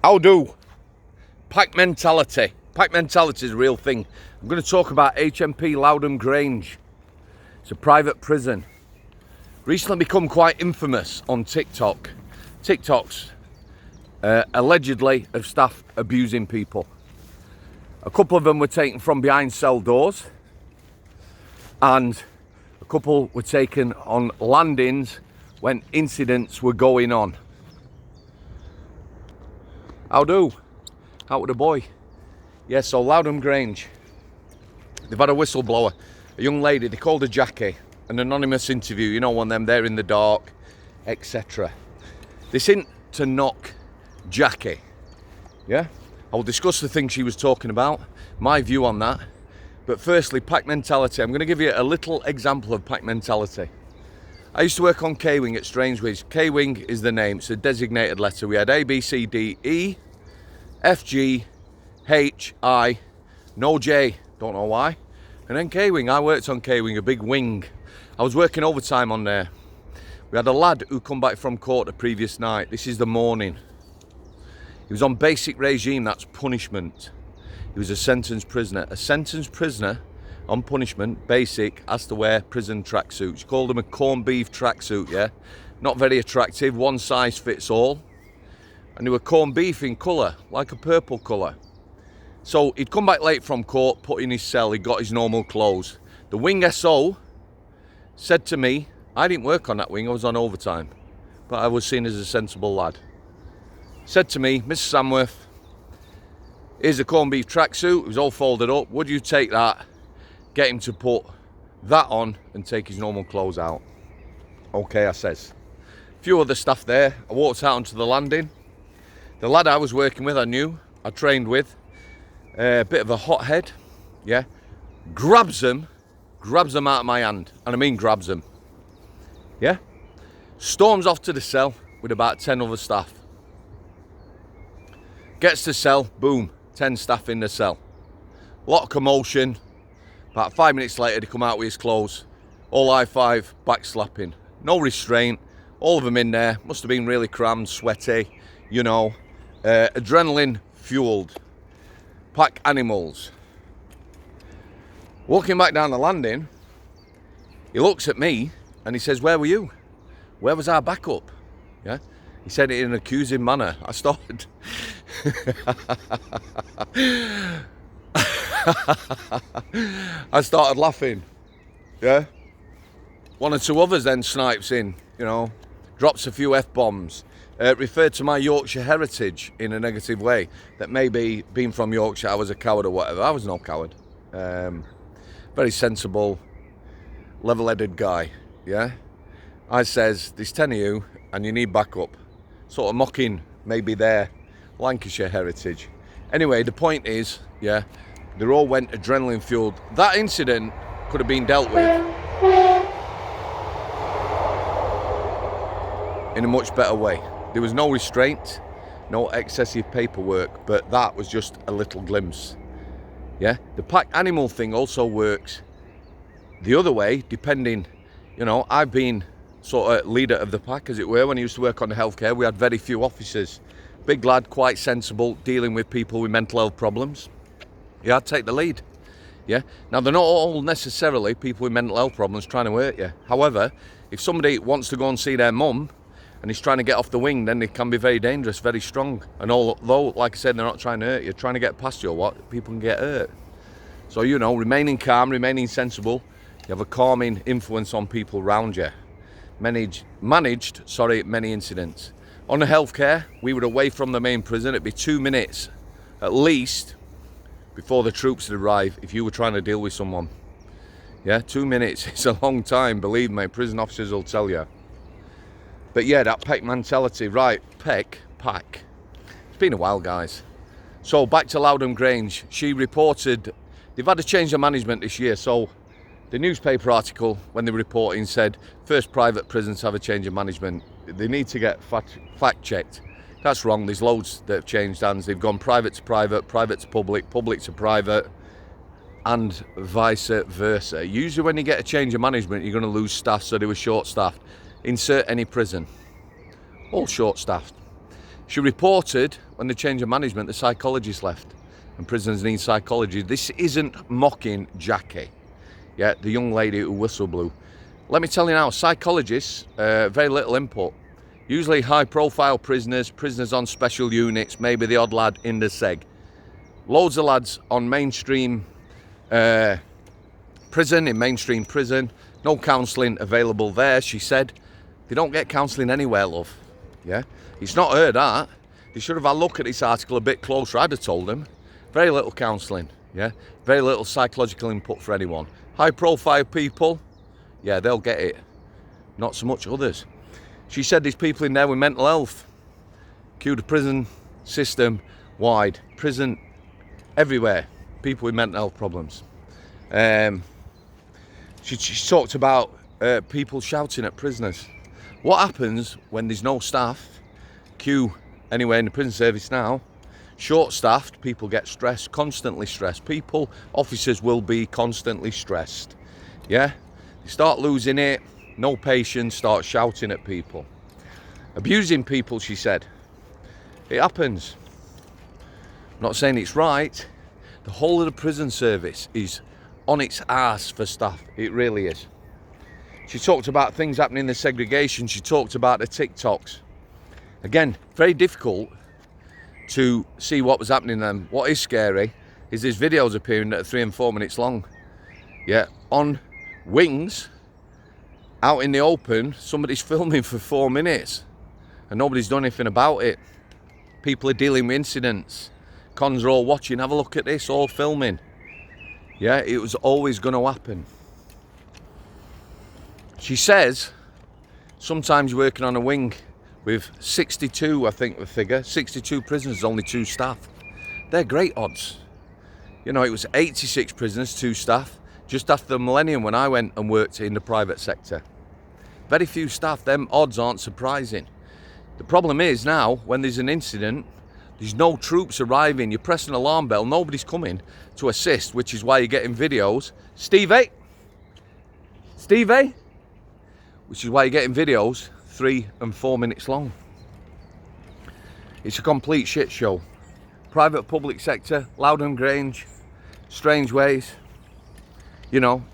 How do? Pack mentality. Pack mentality is a real thing. I'm going to talk about HMP Lowdham Grange. It's a private prison. Recently become quite infamous on TikTok. TikToks allegedly of staff abusing people. A couple of them were taken from behind cell doors, and a couple were taken on landings when incidents were going on. How do? Out with the boy. Yeah, so Lowdham Grange, they've had a whistleblower, a young lady, they called her Jackie, an anonymous interview, you know, one of them there in the dark, etc. They seemed to knock Jackie, yeah? I will discuss the thing she was talking about, my view on that. But firstly, pack mentality. I'm going to give you a little example of pack mentality. I used to work on K-Wing at Strangeways. K-Wing is the name, it's a designated letter. We had A, B, C, D, E, F, G, H, I, no J, don't know why. And then K-Wing, I worked on K-Wing, a big wing. I was working overtime on there. We had a lad who come back from court the previous night. This is the morning. He was on basic regime, that's punishment. He was a sentenced prisoner. A sentenced prisoner on punishment, basic, has to wear prison tracksuits. You called them a corned beef tracksuit, yeah? Not very attractive, one size fits all. And they were corned beef in colour, like a purple colour. So he'd come back late from court, put in his cell, he got his normal clothes. The wing SO said to me, I didn't work on that wing, I was on overtime, but I was seen as a sensible lad. Said to me, Mr. Samworth, here's a corned beef tracksuit, it was all folded up, would you take that, get him to put that on and take his normal clothes out? Okay, I says. A few other staff there, I walked out onto the landing. The lad I was working with, I knew, I trained with, a bit of a hothead, yeah, grabs them out of my hand, and I mean grabs them, yeah, storms off to the cell with about 10 other staff. Gets to cell, boom, 10 staff in the cell. Lot of commotion. About 5 minutes later, they come out with his clothes. All high five, back slapping. No restraint. All of them in there. Must have been really crammed, sweaty, you know. Adrenaline fueled. Pack animals. Walking back down the landing, he looks at me and he says, where were you? Where was our backup? Yeah. He said it in an accusing manner. I started. I started laughing. Yeah. One or two others then snipes in, you know, drops a few F-bombs, referred to my Yorkshire heritage in a negative way, that maybe being from Yorkshire I was a coward or whatever. I was no coward. Very sensible, level-headed guy, yeah. I says, there's 10 of you and you need backup. Sort of mocking maybe their Lancashire heritage. Anyway, the point is, yeah, they all went adrenaline fueled. That incident could have been dealt with in a much better way. There was no restraint, no excessive paperwork, but that was just a little glimpse. Yeah, the pack animal thing also works the other way, depending, you know, I've been sort of leader of the pack, as it were. When I used to work on the healthcare, we had very few officers. Big lad, quite sensible, dealing with people with mental health problems. Yeah, I'd take the lead. Yeah. Now, they're not all necessarily people with mental health problems trying to hurt you. However, if somebody wants to go and see their mum and is trying to get off the wing, then they can be very dangerous, very strong. And although, like I said, they're not trying to hurt you, trying to get past you or what, people can get hurt. So, you know, remaining calm, remaining sensible, you have a calming influence on people around you. Managed many incidents. On the healthcare, we were away from the main prison. It'd be 2 minutes at least before the troops would arrive if you were trying to deal with someone. Yeah, 2 minutes, it's a long time, believe me, prison officers will tell you. But yeah, that pack mentality, right, pack. It's been a while, guys. So back to Lowdham Grange. She reported, they've had a change of management this year, so the newspaper article, when they were reporting, said first private prisons have a change of management. They need to get fact checked. That's wrong. There's loads that have changed hands. They've gone private to private, private to public, public to private, and vice versa. Usually when you get a change of management, you're going to lose staff, so they were short-staffed. Insert any prison. All short-staffed. She reported when they changed the management, the psychologist left, and prisoners need psychology. This isn't mocking Jackie, yeah, the young lady who whistle blew. Let me tell you now, psychologists, very little input. Usually high-profile prisoners, prisoners on special units, maybe the odd lad in the seg. Loads of lads on mainstream prison, in mainstream prison. No counselling available there, she said. They don't get counselling anywhere, love. Yeah, it's not her that. They should have had a look at this article a bit closer, I'd have told them. Very little counselling, yeah? Very little psychological input for anyone. High-profile people, yeah, they'll get it. Not so much others. She said there's people in there with mental health. Cue the prison system wide. Prison everywhere. People with mental health problems. She talked about people shouting at prisoners. What happens when there's no staff? Cue anywhere in the prison service now. Short-staffed, people get stressed, constantly stressed. People, officers will be constantly stressed. Yeah? They start losing it, no patience, start shouting at people. Abusing people, she said. It happens. I'm not saying it's right. The whole of the prison service is on its arse for staff. It really is. She talked about things happening in the segregation. She talked about the TikToks. Again, very difficult to see what was happening then. What is scary is there's videos appearing that are 3 and 4 minutes long. Yeah, on wings, out in the open, somebody's filming for 4 minutes and nobody's done anything about it. People are dealing with incidents. Cons are all watching. Have a look at this, all filming. Yeah, it was always going to happen. She says sometimes working on a wing with 62, I think the figure, 62 prisoners, only 2 staff. They're great odds. You know, it was 86 prisoners, 2 staff, just after the millennium when I went and worked in the private sector. Very few staff, them odds aren't surprising. The problem is now, when there's an incident, there's no troops arriving, you press an alarm bell, nobody's coming to assist, which is why you're getting videos. Stevie? Which is why you're getting videos 3 and 4 minutes long. It's a complete shit show. Private, public sector, Lowdham Grange, Strangeways, you know,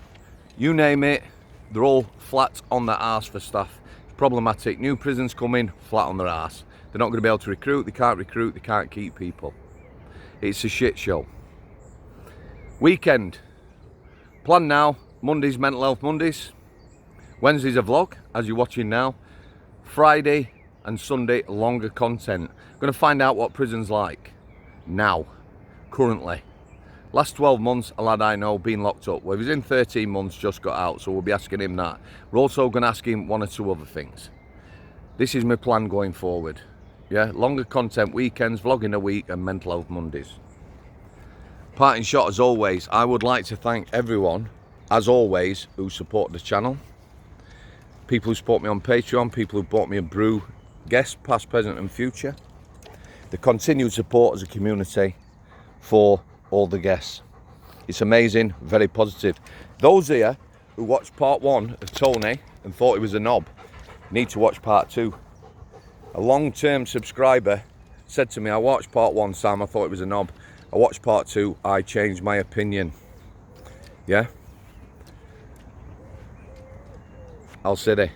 you name it, they're all flat on their arse for staff. It's problematic. New prisons come in, flat on their arse. They're not going to be able to recruit, they can't keep people. It's a shit show. Weekend. Plan now, Mondays, Mental Health Mondays. Wednesday's a vlog, as you're watching now. Friday and Sunday, longer content. Going to find out what prison's like now, currently. Last 12 months, a lad I know been locked up. Well, he was in 13 months, just got out, so we'll be asking him that. We're also going to ask him 1 or 2 other things. This is my plan going forward. Yeah, longer content, weekends, vlogging a week, and Mental Health Mondays. Parting shot, as always, I would like to thank everyone, as always, who support the channel. People who support me on Patreon, people who bought me a brew, guests, past, present and future. The continued support as a community for all the guests. It's amazing, very positive. Those here who watched part 1 of Tony and thought he was a knob, need to watch part 2. A long-term subscriber said to me, I watched part 1, Sam, I thought it was a knob. I watched part 2, I changed my opinion. Yeah? Al City.